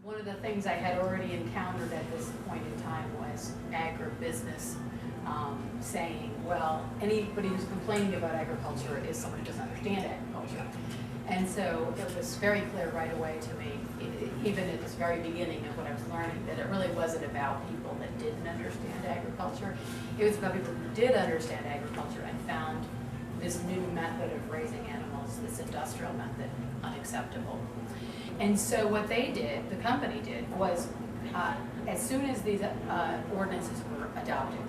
One of the things I had already encountered at this point in time was agribusiness saying, well, anybody who's complaining about agriculture is someone who doesn't understand agriculture. And so it was very clear right away to me, even at this very beginning of what I was learning, that it really wasn't about people that didn't understand agriculture. It was about people who did understand agriculture and found this new method of raising animals, this industrial method, unacceptable. And so what they did, the company did, was as soon as these ordinances were adopted,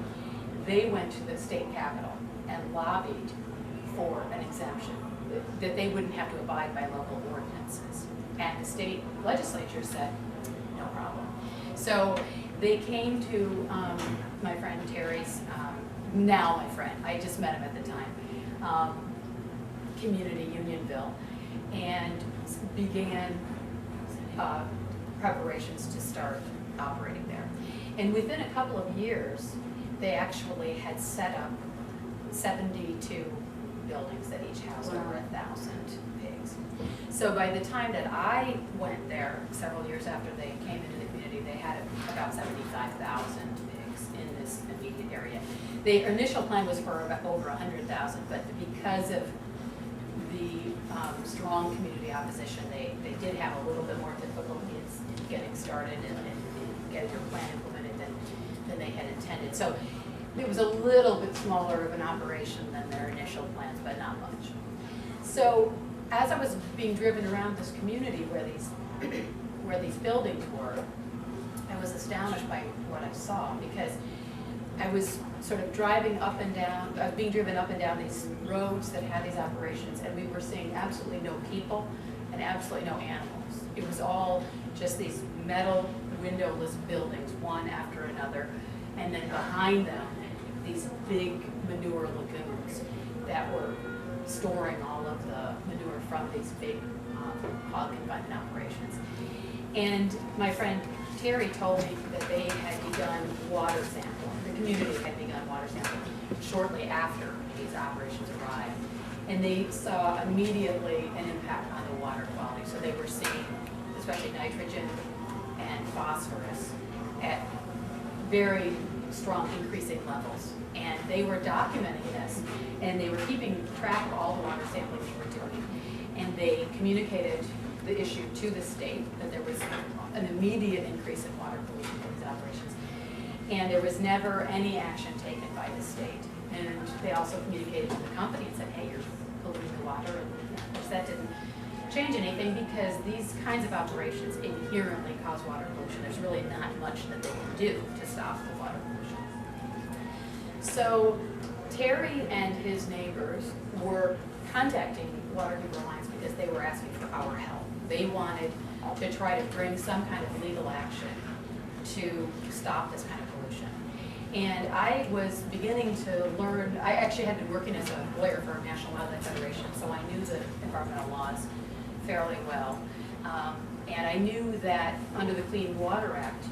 they went to the state capitol and lobbied for an exemption, that they wouldn't have to abide by local ordinances. And the state legislature said, no problem. So they came to my friend Terry's, now my friend, I just met him at the time, community, Unionville, and began preparations to start operating there. And within a couple of years, they actually had set up 72 buildings that each housed over 1,000 pigs. So by the time that I went there, several years after they came into the community, they had about 75,000 pigs in this immediate area. The initial plan was for about over 100,000, but because of the strong community opposition, they did have a little bit more difficulty in getting started and getting their plan implemented than they had intended. So it was a little bit smaller of an operation than their initial plans, but not much. So as I was being driven around this community where these buildings were, I was astonished by what I saw, because I was sort of driving up and down, being driven up and down these roads that had these operations, and we were seeing absolutely no people and absolutely no animals. It was all just these metal windowless buildings, one after another, and then behind them, these big manure lagoons that were storing all of the manure from these big hog confinement operations. And my friend Terry told me that they had begun water sampling. The community had begun water sampling shortly after these operations arrived. And they saw immediately an impact on the water quality. So they were seeing, especially nitrogen and phosphorus, at very strong increasing levels. And they were documenting this, and they were keeping track of all the water sampling they were doing. And they communicated the issue to the state, that there was an immediate increase in water pollution from these operations. And there was never any action taken by the state. And they also communicated to the company and said, hey, you're polluting the water. And of course that didn't change anything, because these kinds of operations inherently cause water pollution. There's really not much that they can do to stop the water pollution. So Terry and his neighbors were contacting Waterkeeper Alliance because they were asking for our help. They wanted to try to bring some kind of legal action to stop this kind of pollution. And I was beginning to learn, I actually had been working as a lawyer for National Wildlife Federation, so I knew the environmental laws fairly well. And I knew that under the Clean Water Act,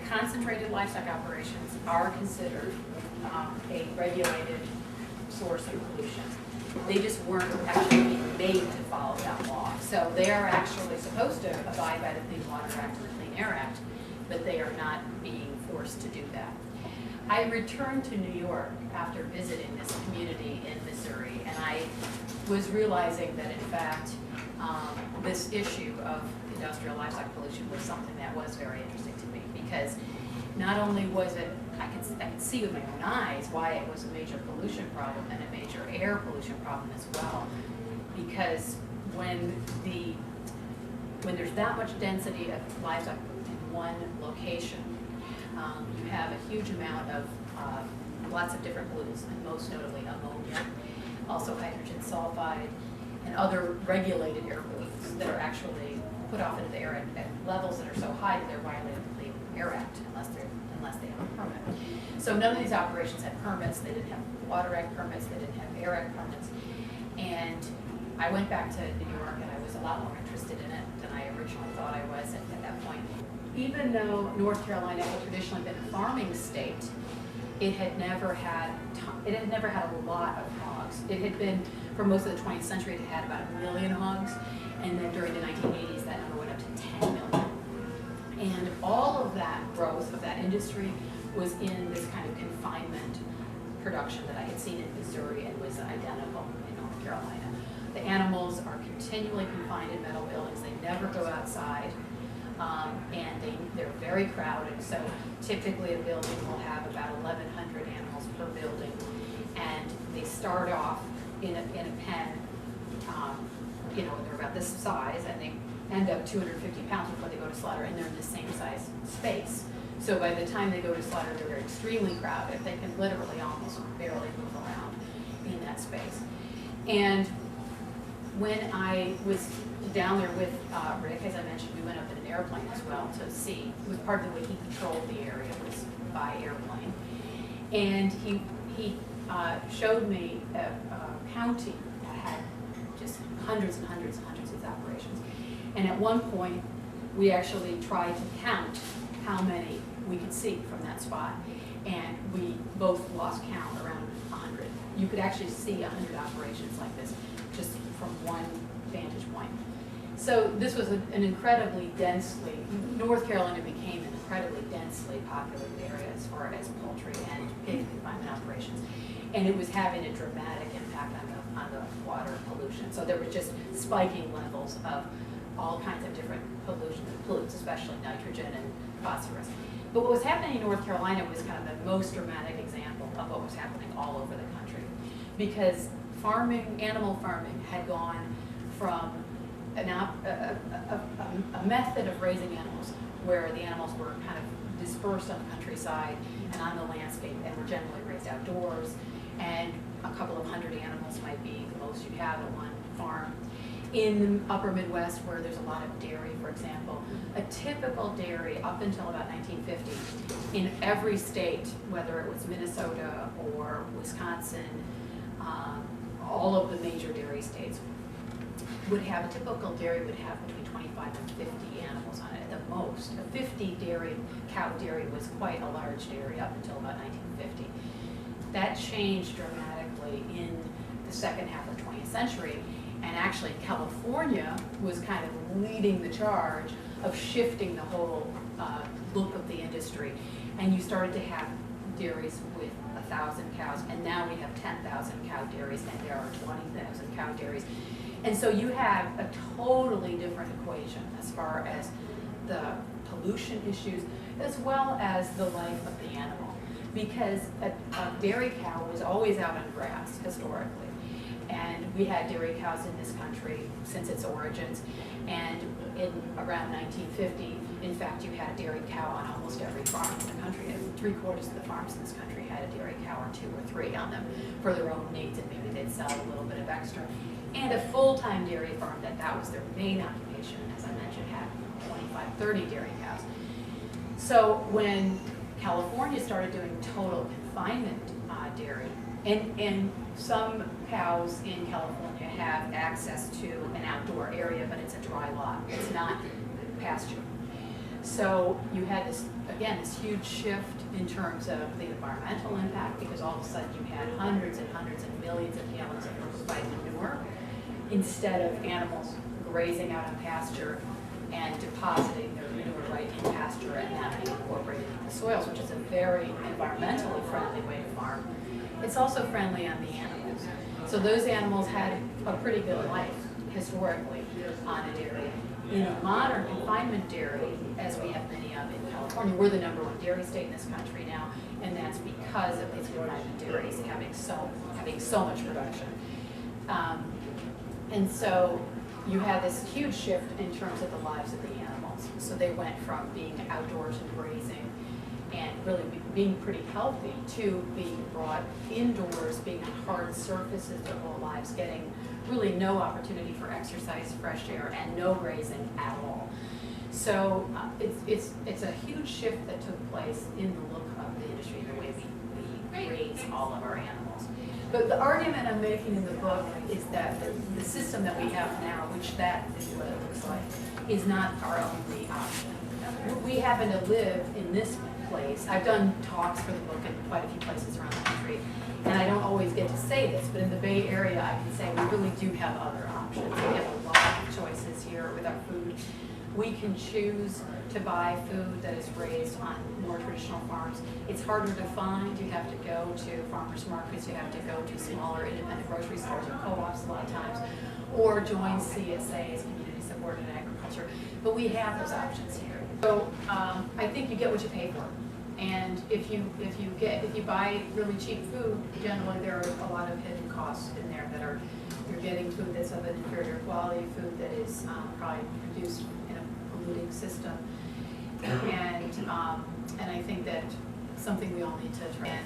concentrated livestock operations are considered a regulated source of pollution. They just weren't actually being made to follow that law. So they are actually supposed to abide by the Clean Water Act and the Clean Air Act, but they are not being forced to do that. I returned to New York after visiting this community in Missouri, and I was realizing that in fact this issue of industrial livestock pollution was something that was very interesting to me, because not only was it, I could see with my own eyes why it was a major pollution problem and a major air pollution problem as well, because when there's that much density of livestock in one location, you have a huge amount of lots of different pollutants, and most notably ammonia, also hydrogen sulfide, and other regulated air pollutants that are actually put off into the air at levels that are so high that they're violating the Clean Air Act unless they have a permit. So none of these operations had permits. They didn't have Water Act permits. They didn't have Air Act permits. And I went back to New York, and I was a lot more interested in it than I originally thought I was at that point. Even though North Carolina had traditionally been a farming state, it had never had a lot of hogs. It had been, for most of the 20th century, it had about 1 million hogs, and then during the 1980s, that number went up to 10 million. And all of that growth of that industry was in this kind of confinement production that I had seen in Missouri and was identical in North Carolina. The animals are continually confined in metal buildings. They never go outside, and they're very crowded. So typically a building will have about 1,100 animals per building, and they start off in a pen, you know, they're about this size, and they end up 250 pounds before they go to slaughter, and they're in the same size space. So by the time they go to slaughter, they're extremely crowded. They can literally almost barely move around in that space. And when I was down there with Rick, as I mentioned, we went up in an airplane as well to see. It was part of the way he controlled the area was by airplane. And he showed me a county that had just hundreds and hundreds and hundreds of these operations. And at one point, we actually tried to count how many we could see from that spot. And we both lost count around 100. You could actually see 100 operations like this just from one vantage point. So this was an incredibly densely, North Carolina became an incredibly densely populated area as far as poultry and pig confinement operations. And it was having a dramatic impact on the water pollution. So there were just spiking levels of all kinds of different pollutants, especially nitrogen and phosphorus. But what was happening in North Carolina was kind of the most dramatic example of what was happening all over the country. Because animal farming had gone from a method of raising animals where the animals were kind of dispersed on the countryside and on the landscape and were generally raised outdoors, and a couple of hundred animals might be the most you have at one farm. In the upper Midwest, where there's a lot of dairy, for example, a typical dairy up until about 1950 in every state, whether it was Minnesota or Wisconsin, all of the major dairy states would have, a typical dairy would have between 25 and 50 animals on it at the most. A 50 cow dairy was quite a large dairy up until about 1950. That changed dramatically in the second half of the 20th century. And actually, California was kind of leading the charge of shifting the whole look of the industry. And you started to have dairies with 1,000 cows, and now we have 10,000 cow dairies, and there are 20,000 cow dairies. And so you have a totally different equation as far as the pollution issues, as well as the life of the animal. Because a dairy cow was always out on grass, historically. And we had dairy cows in this country since its origins. And in around 1950, in fact, you had a dairy cow on almost every farm in the country. And 3/4 of the farms in this country had a dairy cow or 2 or 3 on them for their own needs, and maybe they'd sell a little bit of extra. And a full-time dairy farm that was their main occupation, as I mentioned, had 25, 30 dairy cows. So when California started doing total confinement dairy, and some cows in California have access to an outdoor area, but it's a dry lot. It's not pasture. So you had this, again, this huge shift in terms of the environmental impact, because all of a sudden you had hundreds and hundreds and millions of gallons of herbicide manure instead of animals grazing out on pasture and depositing their manure right in pasture and not being incorporated into the soils, which is a very environmentally friendly way to farm. It's also friendly on the animals. So those animals had a pretty good life historically on a dairy. In a modern confinement dairy, as we have many of in California, we're the #1 dairy state in this country now, and that's because of these confinement dairies having so much production. And so you had this huge shift in terms of the lives of the animals. So they went from being outdoors and grazing and really being pretty healthy to being brought indoors, being on hard surfaces their whole lives, getting really no opportunity for exercise, fresh air, and no grazing at all. So it's a huge shift that took place in the look of the industry, the way we raise all of our animals. But the argument I'm making in the book is that the system that we have now, which that is what it looks like, is not our only option. We happen to live in this place. I've done talks for the book in quite a few places around the country, and I don't always get to say this, but in the Bay Area, I can say we really do have other options. We have a lot of choices here with our food. We can choose to buy food that is raised on more traditional farms. It's harder to find. You have to go to farmers markets, you have to go to smaller independent grocery stores or co-ops a lot of times, or join CSAs, community supported agriculture. But we have those options here. So I think you get what you pay for. And if you buy really cheap food, generally there are a lot of hidden costs in there that are, you're getting food that's of an inferior quality, food that is probably produced in a polluting system. And I think that something we all need to try.